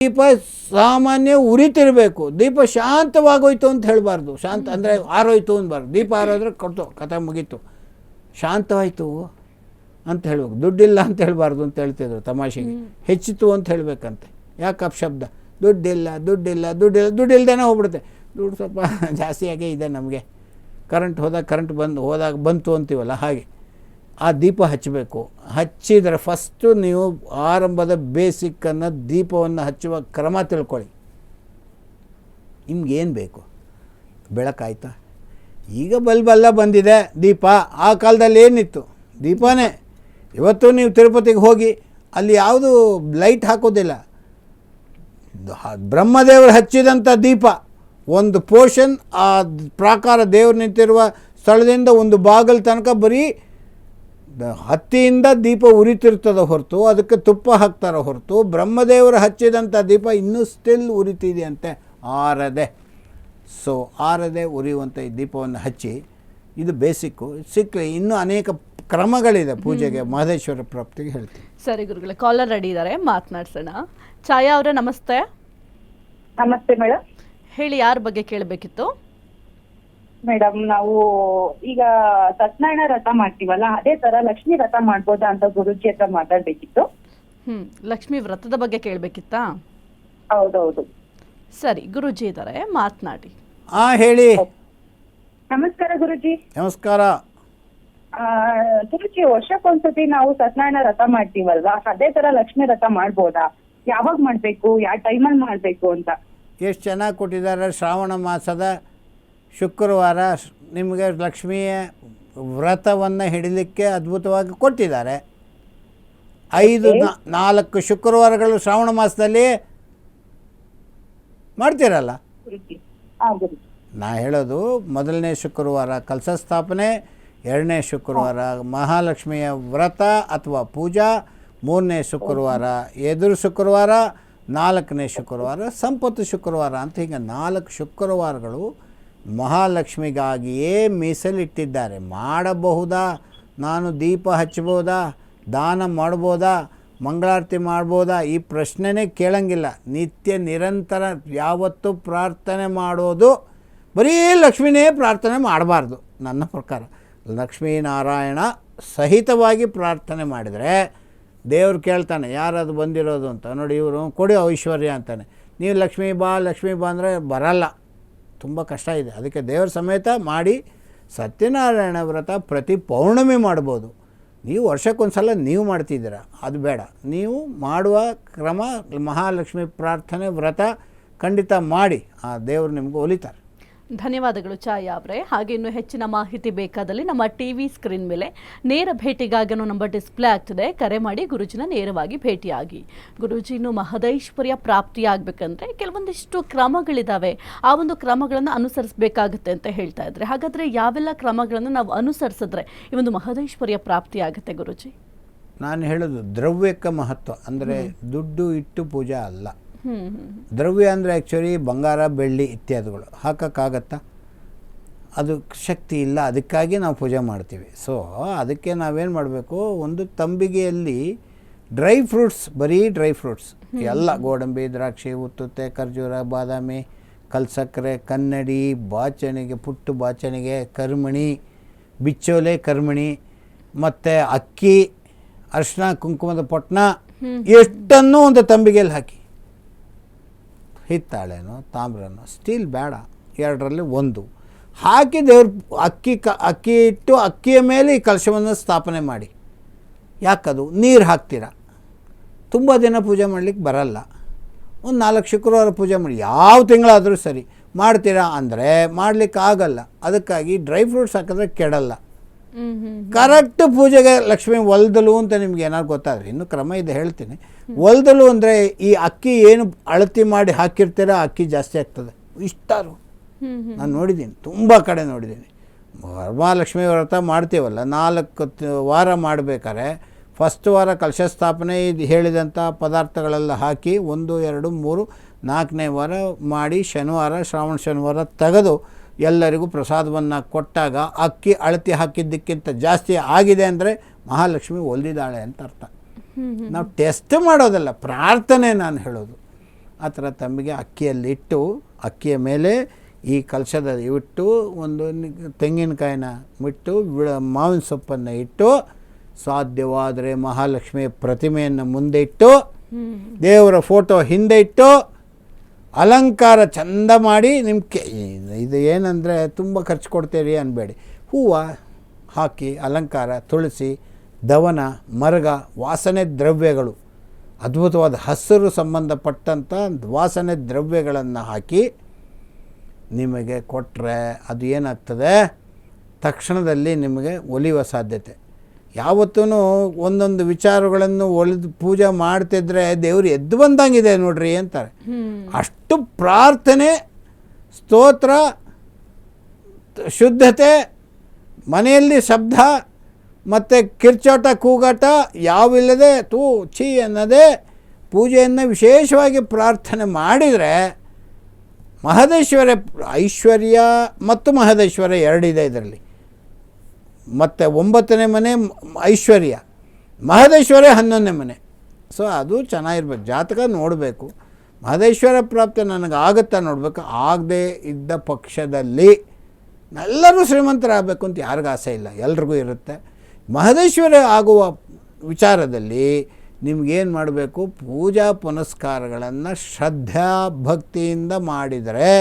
ದೀಪ ಸಾಮಾನ್ಯ ಉರಿತಿರಬೇಕು. ದೀಪ ಶಾಂತವಾಗೋಯ್ತು ಅಂತ ಹೇಳಬಾರ್ದು. ಶಾಂತ ಅಂದರೆ ಆರೋಯ್ತು ಅನ್ಬಾರ್ದು. ದೀಪ ಆರೋದ್ರೆ ಕೊಡ್ತು, ಕಥೆ ಮುಗೀತು, ಶಾಂತವಾಯಿತು ಅಂತ ಹೇಳಬೇಕು. ದುಡ್ಡಿಲ್ಲ ಅಂತ ಹೇಳಬಾರ್ದು ಅಂತ ಹೇಳ್ತಿದ್ರು ತಮಾಷೆಗೆ. ಹೆಚ್ಚಿತು ಅಂತ ಹೇಳಬೇಕಂತೆ. ಯಾಕೆ ಅಪಶಬ್ದ? ದುಡ್ಡಿಲ್ಲ ದುಡ್ಡಿಲ್ಲ ದುಡ್ಡಿಲ್ಲ, ದುಡ್ಡಿಲ್ದೇನೆ ಹೋಗ್ಬಿಡುತ್ತೆ. ದುಡ್ಡು ಸ್ವಲ್ಪ ಜಾಸ್ತಿಯಾಗೇ ಇದೆ ನಮಗೆ. ಕರೆಂಟ್ ಹೋದಾಗ ಕರೆಂಟ್ ಹೋದಾಗ ಬಂತು ಅಂತೀವಲ್ಲ, ಹಾಗೆ ಆ ದೀಪ ಹಚ್ಚಬೇಕು. ಹಚ್ಚಿದರೆ ಫಸ್ಟು ನೀವು ಆರಂಭದ ಬೇಸಿಕ್ಕನ್ನು, ದೀಪವನ್ನು ಹಚ್ಚುವ ಕ್ರಮ ತಿಳ್ಕೊಳ್ಳಿ. ನಿಮ್ಗೇನು ಬೇಕು? ಬೆಳಕಾಯ್ತಾ? ಈಗ ಬಲ್ಬೆಲ್ಲ ಬಂದಿದೆ, ದೀಪ. ಆ ಕಾಲದಲ್ಲಿ ಏನಿತ್ತು? ದೀಪನೇ. ಇವತ್ತು ನೀವು ತಿರುಪತಿಗೆ ಹೋಗಿ ಅಲ್ಲಿ ಯಾವುದು ಲೈಟ್ ಹಾಕೋದಿಲ್ಲ. ಬ್ರಹ್ಮದೇವರು ಹಚ್ಚಿದಂಥ ದೀಪ ಒಂದು ಪೋರ್ಷನ್, ಆ ಪ್ರಾಕಾರ ದೇವರು ನಿಂತಿರುವ ಸ್ಥಳದಿಂದ ಒಂದು ಬಾಗಿಲು ತನಕ ಬರೀ ಹತ್ತಿಯಿಂದ ದೀಪ ಉರಿತಿರ್ತದೆ ಹೊರತು ಅದಕ್ಕೆ ತುಪ್ಪ ಹಾಕ್ತಾರೆ ಹೊರತು ಬ್ರಹ್ಮದೇವರು ಹಚ್ಚಿದಂಥ ದೀಪ ಇನ್ನೂ ಸ್ಟಿಲ್ ಉರಿತಿದೆಯಂತೆ, ಆರದೆ. ಸೊ ಆರದೆ ಉರಿಯುವಂಥ ಈ ದೀಪವನ್ನು ಹಚ್ಚಿ, ಇದು ಬೇಸಿಕ್ಕು. ಸಿಕ್ಕರೆ ಇನ್ನೂ ಅನೇಕ ಕ್ರಮಗಳಿದೆ ಪೂಜೆಗೆ, ಮಹದೇಶ್ವರ ಪ್ರಾಪ್ತಿಗೆ ಹೇಳ್ತೀವಿ. ಸರಿ ಗುರುಗಳೇ, ಕಾಲರ್ ರೆಡಿ ಇದ್ದಾರೆ, ಮಾತನಾಡ್ಸೋಣ. ಛಾಯಾ ಅವರೇ ನಮಸ್ತೆ. ನಮಸ್ತೆ ಮೇಡಮ್. ಹೇಳಿ, ಯಾರ ಬಗ್ಗೆ ಕೇಳಬೇಕಿತ್ತು? ಮೇಡಮ್, ನಾವು ಈಗ ಸತ್ಯನಾರಾಯಣ ವ್ರತ ಮಾಡ್ತೀವಲ್ಲ, ಅದೇ ತರ ಲಕ್ಷ್ಮೀ ವ್ರತ ಮಾಡ್ಬೋದಾ ಅಂತ ಗುರುಜಿ ಹತ್ರ ಮಾತಾಡ್ಬೇಕಿತ್ತು. ಲಕ್ಷ್ಮೀ ವ್ರತದ ಬಗ್ಗೆ ಕೇಳಬೇಕಿತ್ತಾ? ಹೌದೌದು. ಸರಿ, ಗುರುಜಿ ಇದ್ದಾರೆ, ಮಾತನಾಡಿ. ಹೇಳಿ. ನಮಸ್ಕಾರ ಗುರುಜಿ. ನಮಸ್ಕಾರ. ಗುರುಜಿ, ವರ್ಷಕ್ಕೊಂದ್ಸತಿ ನಾವು ಸತ್ಯನಾರಾಯಣ ವ್ರತ ಮಾಡ್ತೀವಲ್ವಾ, ಅದೇ ತರ ಲಕ್ಷ್ಮೀ ವ್ರತ ಮಾಡ್ಬೋದಾ? ಯಾವಾಗ ಮಾಡ್ಬೇಕು, ಯಾವ ಟೈಮಲ್ಲಿ ಮಾಡ್ಬೇಕು ಅಂತ? ಎಷ್ಟು ಚೆನ್ನಾಗಿ ಕೊಟ್ಟಿದ್ದಾರೆ. ಶ್ರಾವಣ ಮಾಸದ ಶುಕ್ರವಾರ ನಿಮಗೆ ಲಕ್ಷ್ಮಿಯ ವ್ರತವನ್ನು ಹಿಡಿಲಿಕ್ಕೆ ಅದ್ಭುತವಾಗಿ ಕೊಟ್ಟಿದ್ದಾರೆ. 4 ಶುಕ್ರವಾರಗಳು ಶ್ರಾವಣ ಮಾಸದಲ್ಲಿ ಮಾಡ್ತೀರಲ್ಲ. ನಾ ಹೇಳೋದು, ಮೊದಲನೇ ಶುಕ್ರವಾರ ಕಲಶ ಸ್ಥಾಪನೆ, 2ನೇ ಶುಕ್ರವಾರ ಮಹಾಲಕ್ಷ್ಮಿಯ ವ್ರತ ಅಥವಾ ಪೂಜಾ, 3ನೇ ಶುಕ್ರವಾರ ಎದುರು ಶುಕ್ರವಾರ, 4ನೇ ಶುಕ್ರವಾರ ಸಂಪತ್ತು ಶುಕ್ರವಾರ ಅಂತ. ಹೀಗೆ 4 ಶುಕ್ರವಾರಗಳು ಮಹಾಲಕ್ಷ್ಮಿಗಾಗಿಯೇ ಮೀಸಲಿಟ್ಟಿದ್ದಾರೆ. ಮಾಡಬಹುದಾ? ನಾನು ದೀಪ ಹಚ್ಚಬಹುದಾ? ದಾನ ಮಾಡ್ಬೋದಾ? ಮಂಗಳಾರತಿ ಮಾಡ್ಬೋದಾ? ಈ ಪ್ರಶ್ನೆನೇ ಕೇಳಂಗಿಲ್ಲ. ನಿತ್ಯ ನಿರಂತರ ಯಾವತ್ತೂ ಪ್ರಾರ್ಥನೆ ಮಾಡೋದು. ಬರೀ ಲಕ್ಷ್ಮಿನೇ ಪ್ರಾರ್ಥನೆ ಮಾಡಬಾರ್ದು ನನ್ನ ಪ್ರಕಾರ. ಲಕ್ಷ್ಮೀನಾರಾಯಣ ಸಹಿತವಾಗಿ ಪ್ರಾರ್ಥನೆ ಮಾಡಿದರೆ ದೇವ್ರು ಕೇಳ್ತಾನೆ, ಯಾರದು ಬಂದಿರೋದು ಅಂತ. ನೋಡಿ, ಇವರು ಕೊಡಿ ಐಶ್ವರ್ಯ ಅಂತಾನೆ. ನೀವು ಲಕ್ಷ್ಮೀ ಬಾ ಅಂದರೆ ಬರಲ್ಲ, ತುಂಬ ಕಷ್ಟ ಇದೆ. ಅದಕ್ಕೆ ದೇವ್ರ ಸಮೇತ ಮಾಡಿ. ಸತ್ಯನಾರಾಯಣ ವ್ರತ ಪ್ರತಿ ಪೌರ್ಣಮಿ ಮಾಡ್ಬೋದು. ನೀವು ವರ್ಷಕ್ಕೊಂದು ಸಲ ನೀವು ಮಾಡ್ತಿದ್ದೀರ, ಅದು ಬೇಡ. ನೀವು ಮಾಡುವ ಕ್ರಮ ಮಹಾಲಕ್ಷ್ಮಿ ಪ್ರಾರ್ಥನೆ ವ್ರತ ಖಂಡಿತ ಮಾಡಿ. ಆ ದೇವರು ನಿಮ್ಗೆ ಒಲಿತಾರೆ. ಧನ್ಯವಾದಗಳು ಛಾಯಾ ಅವರೇ. ಹಾಗೆ ಇನ್ನೂ ಹೆಚ್ಚಿನ ಮಾಹಿತಿ ಬೇಕಾದಲ್ಲಿ ನಮ್ಮ ಟಿವಿ ಸ್ಕ್ರೀನ್ ಮೇಲೆ ನೇರ ಭೇಟಿಗಾಗಿ ನಂಬರ್ ಡಿಸ್ಪ್ಲೇ ಆಗ್ತದೆ. ಕರೆ ಮಾಡಿ ಗುರುಜಿನ ನೇರವಾಗಿ ಭೇಟಿಯಾಗಿ. ಗುರುಜಿ, ಇನ್ನು ಮಹದೇಶ್ವರ್ಯ ಪ್ರಾಪ್ತಿಯಾಗಬೇಕಂದ್ರೆ ಕೆಲವೊಂದಿಷ್ಟು ಕ್ರಮಗಳಿದ್ದಾವೆ, ಆ ಒಂದು ಕ್ರಮಗಳನ್ನು ಅನುಸರಿಸಬೇಕಾಗುತ್ತೆ ಅಂತ ಹೇಳ್ತಾ ಇದ್ರೆ, ಹಾಗಾದರೆ ಯಾವೆಲ್ಲ ಕ್ರಮಗಳನ್ನು ನಾವು ಅನುಸರಿಸಿದ್ರೆ ಈ ಒಂದು ಮಹದೇಶ್ವರ್ಯ ಪ್ರಾಪ್ತಿ ಆಗುತ್ತೆ ಗುರುಜಿ? ನಾನು ಹೇಳೋದು ದ್ರವ್ಯಕ್ಕೆ ಮಹತ್ವ. ಅಂದರೆ ದುಡ್ಡು ಇಟ್ಟು ಪೂಜೆ ಅಲ್ಲ. ದ್ರವ್ಯ ಅಂದರೆ ಆ್ಯಕ್ಚುಲಿ ಬಂಗಾರ, ಬೆಳ್ಳಿ ಇತ್ಯಾದಿಗಳು ಹಾಕೋಕ್ಕಾಗತ್ತಾ? ಅದು ಶಕ್ತಿ ಇಲ್ಲ, ಅದಕ್ಕಾಗಿ ನಾವು ಪೂಜೆ ಮಾಡ್ತೀವಿ. ಸೊ ಅದಕ್ಕೆ ನಾವೇನು ಮಾಡಬೇಕು, ಒಂದು ತಂಬಿಗೆಯಲ್ಲಿ ಡ್ರೈ ಫ್ರೂಟ್ಸ್, ಬರೀ ಡ್ರೈ ಫ್ರೂಟ್ಸ್ ಎಲ್ಲ, ಗೋಡಂಬಿ, ದ್ರಾಕ್ಷಿ, ಉತ್ತುತ್ತೆ, ಖರ್ಜೂರ, ಬಾದಾಮಿ, ಕಲ್ಸಕ್ಕರೆ, ಕನ್ನಡಿ, ಬಾಚಣಿಗೆ, ಪುಟ್ಟು ಬಾಚಣಿಗೆ, ಕರ್ಮಣಿ, ಬಿಚ್ಚೋಲೆ ಕರ್ಮಣಿ, ಮತ್ತು ಅಕ್ಕಿ, ಅರಿಶಿನ, ಕುಂಕುಮದ ಪೊಟ್ಣ, ಎಷ್ಟನ್ನು ಒಂದು ತಂಬಿಗೆಯಲ್ಲಿ ಹಾಕಿ, ಹಿತ್ತಾಳೆನೋ ತಾಮ್ರನೋ, ಸ್ಟೀಲ್ ಬೇಡ, 2ರಲ್ಲಿ 1 ಹಾಕಿ ದೇವ್ರ ಅಕ್ಕಿ ಇಟ್ಟು ಅಕ್ಕಿಯ ಮೇಲೆ ಈ ಕಲಶವನ್ನು ಸ್ಥಾಪನೆ ಮಾಡಿ. ಯಾಕದು? ನೀರು ಹಾಕ್ತೀರ, ತುಂಬ ದಿನ ಪೂಜೆ ಮಾಡಲಿಕ್ಕೆ ಬರಲ್ಲ. ಒಂದು 4 ಶುಕ್ರವಾರ ಪೂಜೆ ಮಾಡಿ, ಯಾವ ತಿಂಗಳಾದರೂ ಸರಿ ಮಾಡ್ತೀರಾ ಅಂದರೆ ಮಾಡಲಿಕ್ಕೆ ಆಗಲ್ಲ. ಅದಕ್ಕಾಗಿ ಡ್ರೈ ಫ್ರೂಟ್ಸ್ ಹಾಕಿದ್ರೆ ಕೆಡಲ್ಲ. ಕರೆಕ್ಟ್ ಪೂಜೆಗೆ ಲಕ್ಷ್ಮಿ ಒಲ್ದಲು ಅಂತ ನಿಮ್ಗೆ ಏನಾದ್ರು ಗೊತ್ತಾದರೆ, ಇನ್ನೂ ಕ್ರಮ ಇದೆ ಹೇಳ್ತೀನಿ. ಒಲ್ದಲು ಅಂದರೆ ಈ ಅಕ್ಕಿ ಏನು ಅಳತಿ ಮಾಡಿ ಹಾಕಿರ್ತೀರ, ಅಕ್ಕಿ ಜಾಸ್ತಿ ಆಗ್ತದೆ. ಇಷ್ಟಾರು ನಾನು ನೋಡಿದ್ದೀನಿ, ತುಂಬ ಕಡೆ ನೋಡಿದ್ದೀನಿ. ವರಮಹಾಲಕ್ಷ್ಮಿ ವ್ರತ ಮಾಡ್ತೀವಲ್ಲ, 4 ವಾರ ಮಾಡಬೇಕಾದ್ರೆ ಫಸ್ಟ್ ವಾರ ಕಲಶ ಸ್ಥಾಪನೆ ಇದು ಹೇಳಿದಂಥ ಪದಾರ್ಥಗಳೆಲ್ಲ ಹಾಕಿ 1, 2, 3, 4ನೇ ವಾರ ಮಾಡಿ ಶನಿವಾರ, ಶ್ರಾವಣ ಶನಿವಾರ ತೆಗೆದು ಎಲ್ಲರಿಗೂ ಪ್ರಸಾದವನ್ನು ಕೊಟ್ಟಾಗ ಅಕ್ಕಿ ಅಳತಿ ಹಾಕಿದ್ದಕ್ಕಿಂತ ಜಾಸ್ತಿ ಆಗಿದೆ ಅಂದರೆ ಮಹಾಲಕ್ಷ್ಮಿ ಒಲ್ದಿದ್ದಾಳೆ ಅಂತ ಅರ್ಥ. ನಾವು ಟೆಸ್ಟ್ ಮಾಡೋದಲ್ಲ, ಪ್ರಾರ್ಥನೆ ನಾನು ಹೇಳೋದು. ಆ ಥರ ತಂಬಿಗೆ ಅಕ್ಕಿಯಲ್ಲಿಟ್ಟು ಅಕ್ಕಿಯ ಮೇಲೆ ಈ ಕಲಶದ ಇಟ್ಟು ಒಂದು ತೆಂಗಿನಕಾಯಿನ ಇಟ್ಟು ಮಾವಿನ ಸೊಪ್ಪನ್ನು ಇಟ್ಟು ಸಾಧ್ಯವಾದರೆ ಮಹಾಲಕ್ಷ್ಮಿಯ ಪ್ರತಿಮೆಯನ್ನು ಮುಂದೆ ಇಟ್ಟು ದೇವರ ಫೋಟೋ ಹಿಂದೆ ಇಟ್ಟು ಅಲಂಕಾರ ಚಂದ ಮಾಡಿ ನಿಮ್ಗೆ ಇದು ಏನಂದರೆ ತುಂಬ ಖರ್ಚು ಕೊಡ್ತೀರಿ ಅನ್ಬೇಡಿ, ಹೂವು ಹಾಕಿ ಅಲಂಕಾರ, ತುಳಸಿ, ದವನ, ಮರಗ, ವಾಸನೆ ದ್ರವ್ಯಗಳು, ಅದ್ಭುತವಾದ ಹಸಿರು ಸಂಬಂಧಪಟ್ಟಂಥ ವಾಸನೆ ದ್ರವ್ಯಗಳನ್ನು ಹಾಕಿ ನಿಮಗೆ ಕೊಟ್ಟರೆ ಅದು ಏನಾಗ್ತದೆ, ತಕ್ಷಣದಲ್ಲಿ ನಿಮಗೆ ಒಲಿಯುವ ಸಾಧ್ಯತೆ. ಯಾವತ್ತೂ ಒಂದೊಂದು ವಿಚಾರಗಳನ್ನು ಒಲಿದು ಪೂಜೆ ಮಾಡ್ತಿದ್ರೆ ದೇವರು ಎದ್ದು ಬಂದಂಗಿದೆ ನೋಡ್ರಿ ಅಂತಾರೆ. ಅಷ್ಟು ಪ್ರಾರ್ಥನೆ, ಸ್ತೋತ್ರ, ಶುದ್ಧತೆ, ಮನೆಯಲ್ಲಿ ಶಬ್ದ ಮತ್ತು ಕಿರ್ಚಾಟ ಕೂಗಾಟ ಯಾವಿಲ್ಲದೆ ಛೀ ಅನ್ನದೇ ಪೂಜೆಯನ್ನು ವಿಶೇಷವಾಗಿ ಪ್ರಾರ್ಥನೆ ಮಾಡಿದರೆ ಮಹದೇಶ್ವರ ಐಶ್ವರ್ಯ ಮತ್ತು ಮಹದೇಶ್ವರ ಎರಡಿದೆ ಇದರಲ್ಲಿ. ಮತ್ತು 9ನೇ ಮನೆ ಐಶ್ವರ್ಯ, ಮಹದೇಶ್ವರ 11ನೇ ಮನೆ. ಸೊ ಅದು ಚೆನ್ನಾಗಿರ್ಬೇಕು, ಜಾತಕ ನೋಡಬೇಕು. ಮಹದೇಶ್ವರ ಪ್ರಾಪ್ತಿ ನನಗೆ ಆಗುತ್ತಾ ನೋಡಬೇಕು. ಆಗದೇ ಇದ್ದ ಪಕ್ಷದಲ್ಲಿ ಎಲ್ಲರೂ ಶ್ರೀಮಂತರಾಗಬೇಕು ಅಂತ ಯಾರಿಗೂ ಆಸೆ ಇಲ್ಲ, ಎಲ್ರಿಗೂ ಇರುತ್ತೆ. ಮಹದೇಶ್ವರ ಆಗುವ ವಿಚಾರದಲ್ಲಿ ನಿಮಗೇನು ಮಾಡಬೇಕು, ಪೂಜಾ ಪುನಸ್ಕಾರಗಳನ್ನು ಶ್ರದ್ಧಾ ಭಕ್ತಿಯಿಂದ ಮಾಡಿದರೆ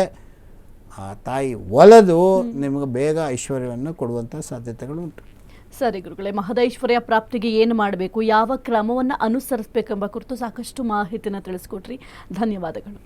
ಆ ತಾಯಿ ಒಲೆದು ನಿಮಗೆ ಬೇಗ ಐಶ್ವರ್ಯವನ್ನು ಕೊಡುವಂಥ ಸಾಧ್ಯತೆಗಳು ಉಂಟು. ಸರಿ ಗುರುಗಳೇ, ಮಹದೇಶ್ವರ್ಯ ಪ್ರಾಪ್ತಿಗೆ ಏನು ಮಾಡಬೇಕು, ಯಾವ ಕ್ರಮವನ್ನು ಅನುಸರಿಸಬೇಕೆಂಬ ಕುರಿತು ಸಾಕಷ್ಟು ಮಾಹಿತಿನ ತಿಳಿಸ್ಕೊಟ್ರಿ. ಧನ್ಯವಾದಗಳು.